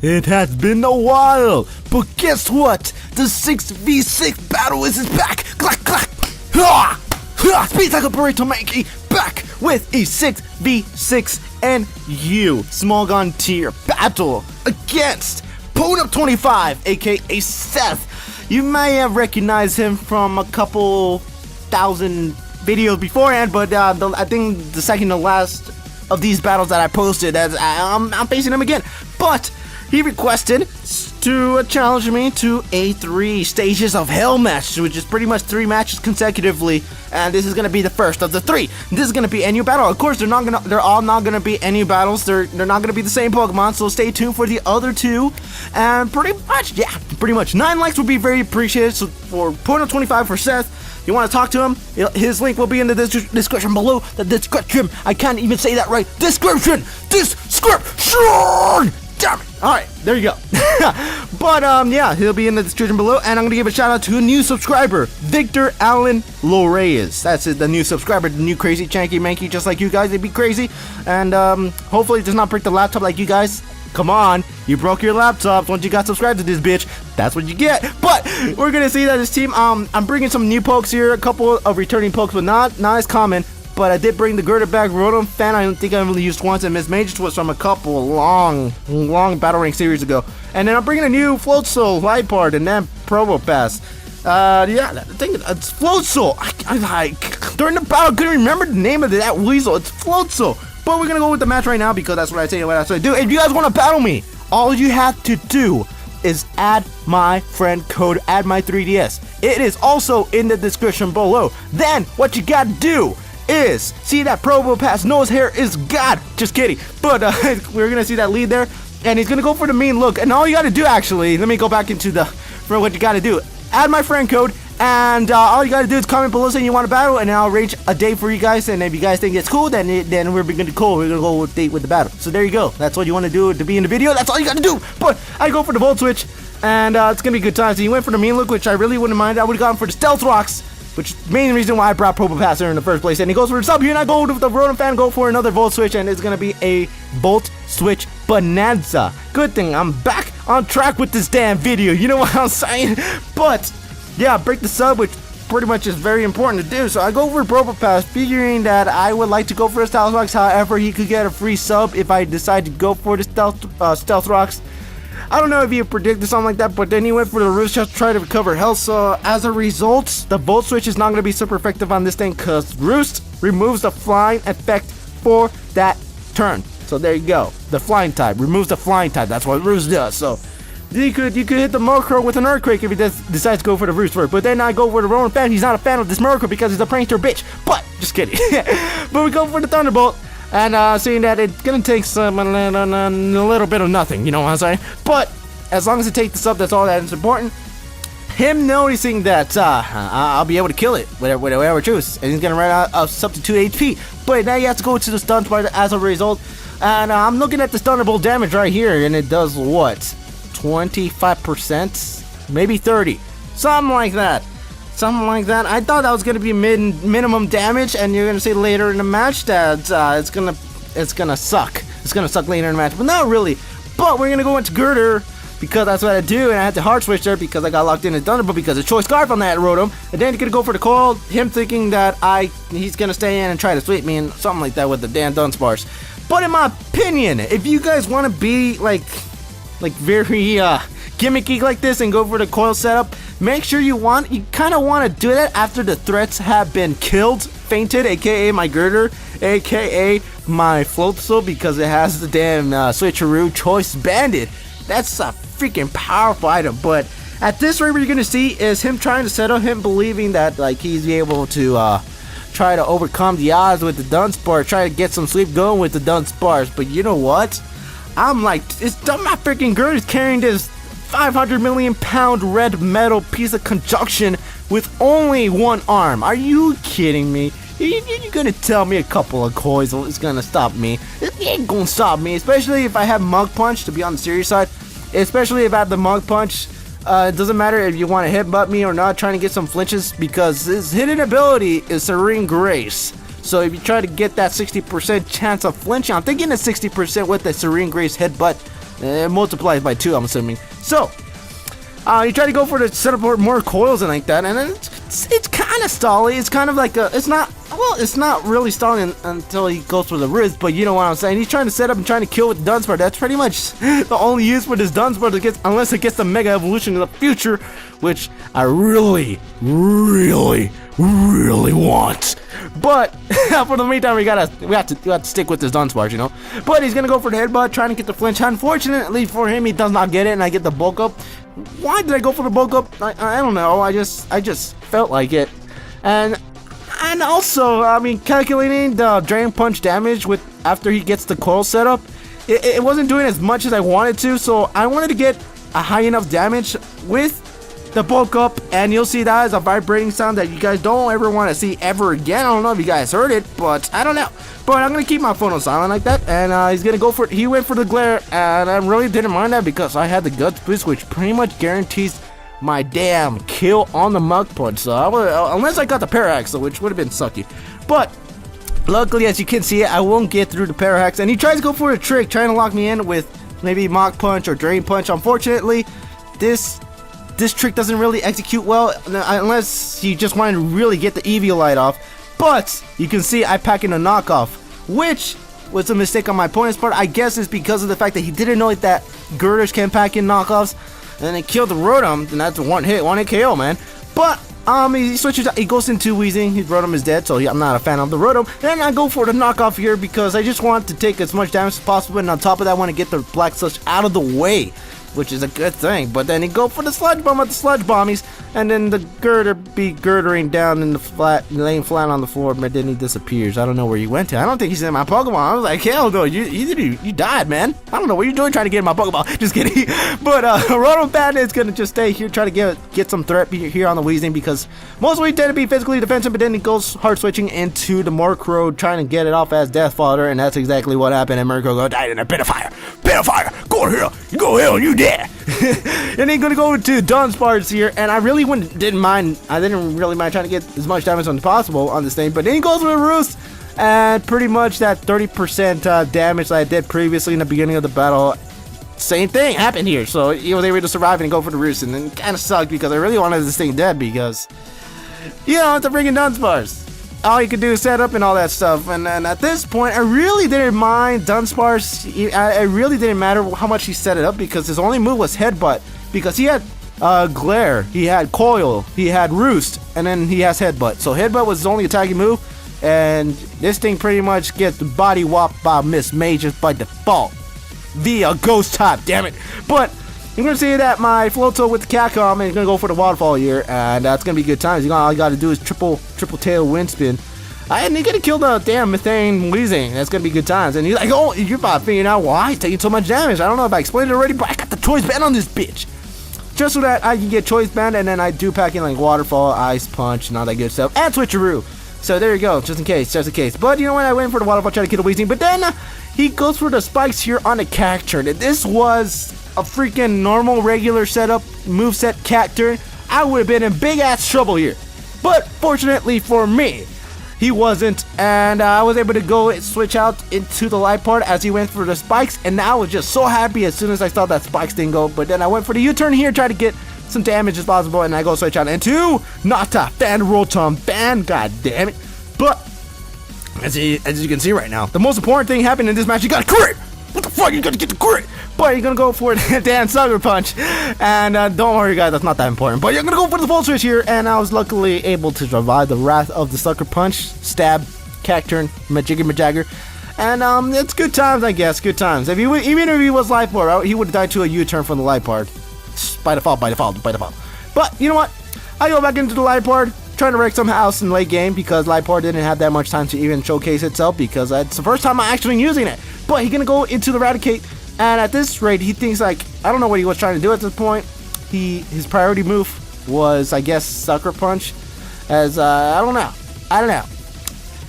It has been a while, but guess what? The 6v6 battle is back! Clack, clack! Ha! Ha! SpaceMankey back with a 6v6 and you small gun tier battle against Pwnup25, aka Seth. You may have recognized him from a couple thousand videos beforehand, but I think the second to last of these battles that I posted, I'm facing him again. But he requested to challenge me to a 3 stages of hell match, which is pretty much 3 matches consecutively, and this is gonna be the first of the 3. This is gonna be a new battle. Of course, they're all not gonna be any battles. They're not gonna be the same Pokemon, so stay tuned for the other 2. And pretty much 9 likes would be very appreciated. So for Pwnup25 for Seth, you want to talk to him? His link will be in the description below. The description. I can't even say that right. Description. Damn it. Alright, there you go. But yeah, he'll be in the description below. And I'm gonna give a shout out to a new subscriber, Victor Allen Loreyes. That's it, the new subscriber, the new Crazy Mankeys, just like you guys. They'd be crazy. And hopefully it does not break the laptop like you guys. Come on, you broke your laptops once you got subscribed to this bitch. That's what you get. But we're gonna see that this team. I'm bringing some new pokes here, a couple of returning pokes, but not as common. But I did bring the Girder back Rotom fan. I don't think I only used once, and Miss Majors was from a couple long battle rank series ago. And then I'm bringing a new Floatzel, Lipard, and then Probopass. Yeah, I think it's Floatzel. I during the battle, I couldn't remember the name of that weasel. It's Floatzel. But we're gonna go with the match right now because that's what I say and what I do. If you guys want to battle me, all you have to do is add my friend code, add my 3DS. It is also in the description below. Then what you gotta do is see that Probopass nose hair is God. Just kidding. But we're gonna see that lead there, and he's gonna go for the mean look. And all you gotta do, actually, let me go back into for what you gotta do. Add my friend code. And all you gotta do is comment below saying you want to battle, and I'll arrange a date for you guys. And if you guys think it's cool, then we're gonna go with date with the battle. So there you go. That's what you want to do to be in the video. That's all you gotta do. But I go for the Volt Switch, and it's gonna be a good time. So you went for the mean look, which I really wouldn't mind. I would have gone for the Stealth Rocks, which is the main reason why I brought Probopass here in the first place. And he goes for the sub here, and I go with the Rotom fan, go for another Volt Switch, and it's gonna be a Volt Switch bonanza. Good thing I'm back on track with this damn video. You know what I'm saying? But yeah, break the sub, which pretty much is very important to do. So I go for Probopass, figuring that I would like to go for the Stealth Rocks. However, he could get a free sub if I decide to go for the Stealth Rocks. I don't know if he predicted something like that, but then he went for the Roost just to try to recover health. So as a result, the Volt Switch is not going to be super effective on this thing because Roost removes the flying effect for that turn. So there you go. The flying type removes the flying type. That's what Roost does. So you could hit the Murkrow with an Earthquake if he decides to go for the Roost first. But then I go for the Rotom fan. He's not a fan of this Murkrow because he's a prankster bitch. But just kidding. But we go for the Thunderbolt. And seeing that it's gonna take a little bit of nothing, you know what I'm saying? But as long as it takes the sub, that's all that is important. Him noticing that I'll be able to kill it with whatever choose, and he's gonna run out of sub to 2 HP. But now you have to go to the stun part as a result. And I'm looking at the Thunderbolt damage right here, and it does what? 25%, maybe 30, something like that. I thought that was gonna be minimum damage, and you're gonna say later in the match that it's gonna suck. It's gonna suck later in the match, but not really. But we're gonna go into Girder because that's what I do, and I had to hard switch there because I got locked in Thunderbolt because of Choice Scarf on that Rotom. And then he's gonna go for the Coil, him thinking that he's gonna stay in and try to sweep me and something like that with the damn Dunsparce. But in my opinion, if you guys want to be like very gimmicky like this and go for the coil setup, make sure you kind of want to do that after the threats have been killed, fainted, aka my Girder, aka my Floatzel, because it has the damn switcheroo Choice Bandit. That's a freaking powerful item. But at this rate, what you're gonna see is him trying to settle, him believing that like he's able to try to overcome the odds with the Dunsparce, try to get some sleep going with the Dunsparce. But you know what? I'm like, my freaking Girder's carrying this 500 million pound red metal piece of conjunction with only one arm. Are you kidding me? You're gonna tell me a couple of coins is gonna stop me? It ain't gonna stop me, especially if I have Mug Punch, to be on the serious side. Especially if I have the Mug Punch. It doesn't matter if you want to headbutt me or not, trying to get some flinches, because his hidden ability is Serene Grace. So if you try to get that 60% chance of flinching, I'm thinking it's 60% with the Serene Grace headbutt. It multiplies by 2, I'm assuming. So, you try to go for the set up more coils and like that, and then it's kind of stally. It's kind of like it's not really stalling until he goes for the wrist, but you know what I'm saying. He's trying to set up and trying to kill with the Dunsparce. That's pretty much the only use for this Dunsparce unless it gets the Mega Evolution in the future, which I really want. But for the meantime, we have to stick with this Dunsparce, you know. But he's gonna go for the headbutt, trying to get the flinch. Unfortunately for him, he does not get it, and I get the bulk up. Why did I go for the bulk up? I don't know. I just felt like it, and also, I mean, calculating the Drain Punch damage with after he gets the coil set up, it wasn't doing as much as I wanted to. So I wanted to get a high enough damage with the bulk up, and you'll see that as a vibrating sound that you guys don't ever want to see ever again. I don't know if you guys heard it, but I don't know. But I'm gonna keep my phone on silent like that, and he's gonna go for it. He went for the glare, and I really didn't mind that because I had the guts boost, which pretty much guarantees my damn kill on the Mach Punch. So unless I got the Parahax, which would have been sucky. But luckily, as you can see, I won't get through the Parahax, and he tries to go for a trick, trying to lock me in with maybe Mach Punch or Drain Punch. Unfortunately, this trick doesn't really execute well unless you just want to really get the Eevee light off. But you can see I pack in a knockoff, which was a mistake on my opponent's part. I guess it's because of the fact that he didn't know that girders can pack in knockoffs, and it killed the Rotom, and that's a one hit KO, man. But he switches out, he goes into Weezing. His Rotom is dead, so I'm not a fan of the Rotom. And I go for the knockoff here because I just want to take as much damage as possible, and on top of that I want to get the Black Sludge out of the way, which is a good thing. But then he go for the Sludge Bomb at the Sludge Bombies, and then the girder be girdering down in the flat, laying flat on the floor, but then he disappears. I don't know where he went to. I don't think he's in my Pokemon. I was like, hell no, you died, man. I don't know what you're doing trying to get in my Pokemon. Just kidding. But Rotom Bandit is gonna just stay here, try to get some threat here on the Weezing, because mostly tend to be physically defensive, but then he goes hard switching into the Murkrow, trying to get it off as Death Fodder, and that's exactly what happened, and Murkrow died in a pit of fire. Pit of fire! Go to hell! You go to hell, you dead! And then gonna go to Dunsparce here, and I really didn't really mind trying to get as much damage as possible on this thing, but then he goes with Roost, and pretty much that 30% damage that I did previously in the beginning of the battle, same thing happened here. So he was able to survive and go for the Roost, and it kind of sucked because I really wanted this thing dead because, you know, it's a freaking Dunsparce. All you could do is set up and all that stuff, and at this point I really didn't mind Dunsparce. It really didn't matter how much he set it up because his only move was Headbutt, because he had Glare, he had Coil, he had Roost, and then he has Headbutt. So Headbutt was his only attacking move, and this thing pretty much gets body whopped by Miss May just by default via Ghost type, damn it. But I'm gonna say that my Floatzel with the Catcom, and he's gonna go for the Waterfall here, and that's gonna be good times. All you gotta do is triple tail wind spin. And he's gonna kill the damn Methane Weezing. That's gonna be good times. And he's like, oh, you're about figuring out why he's taking so much damage. I don't know if I explained it already, but I got the choice band on this bitch. Just so that I can get choice band, and then I do pack in like Waterfall, Ice Punch, and all that good stuff, and Switcheroo. So there you go, just in case. But you know what, I went for the Waterfall, trying to kill the Weezing, but then he goes for the spikes here on the Cacturn. And this was a freaking normal, regular setup, moveset Cacturn. I would have been in big ass trouble here. But fortunately for me, he wasn't, and I was able to go switch out into the light part as he went for the spikes, and I was just so happy as soon as I saw that spikes thing go. But then I went for the U-turn here, try to get some damage as possible, and I go switch out into Nata Fan Rotom Ban, god damn it. But as you can see right now, the most important thing happened in this match. You got a crit! What the fuck, you gotta get the crit! But you're gonna go for the damn Sucker Punch, and don't worry guys, that's not that important. But you're gonna go for the full switch here, and I was luckily able to survive the wrath of the Sucker Punch, stab, Cacturn, Majigger, and it's good times, I guess, good times. Even if he was life bar, he would have died to a U-turn from the light part. By default. But you know what? I go back into the light part, trying to wreck some house in late game because light part didn't have that much time to even showcase itself because it's the first time I'm actually using it. But he's gonna go into the Eradicate, and at this rate, he thinks like, I don't know what he was trying to do at this point. His priority move was, I guess, Sucker Punch, as I don't know.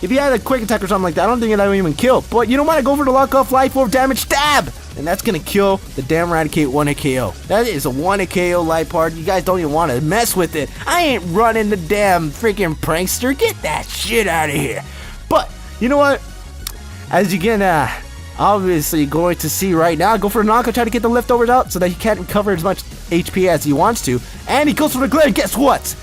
If he had a quick attack or something like that, I don't think it would even kill. But you know what? I go for the Lock Off Life Orb damage stab, and that's gonna kill the damn Eradicate 1-hit KO. That is a 1-hit KO light part. You guys don't even want to mess with it. I ain't running the damn freaking prankster. Get that shit out of here. But you know what? As you can obviously going to see right now. Go for a knockout, try to get the leftovers out so that he can't recover as much HP as he wants to. And he goes for the glare. Guess what?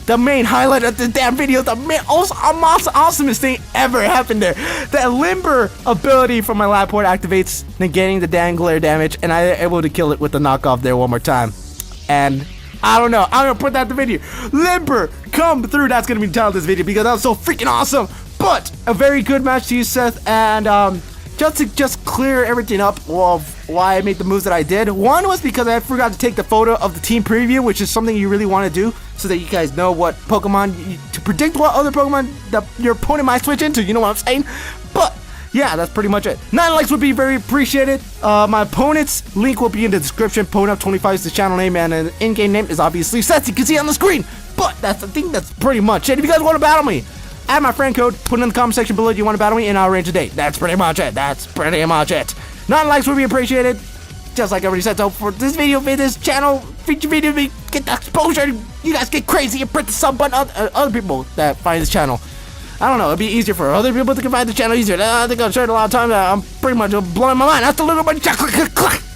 The main highlight of the damn video, the awesomest thing ever happened there. That limber ability from my lab port activates, negating the damn glare damage, and I am able to kill it with the knockoff there one more time. And I don't know, I'm gonna put that in the video. Limber, come through. That's gonna be the title of this video because that was so freaking awesome. But a very good match to you, Seth, and just to clear everything up of why I made the moves that I did. One was because I forgot to take the photo of the team preview, which is something you really want to do so that you guys know what Pokemon, to predict what other Pokemon that your opponent might switch into, you know what I'm saying? But yeah, that's pretty much it. 9 likes would be very appreciated. My opponent's link will be in the description. Pwnup25 is the channel name, and an in-game name is obviously Seth. You can see on the screen. But I think that's pretty much it. If you guys want to battle me, add my friend code, put it in the comment section below if you want to battle me, and I'll arrange a date. That's pretty much it. 9 likes would be appreciated. Just like everybody said, so for this video, this channel, feature video, get the exposure, you guys get crazy and press the sub button on other people that find this channel. I don't know, it'd be easier for other people to find the channel easier. I think I've shared a lot of times. I'm pretty much blowing my mind. That's the little bit.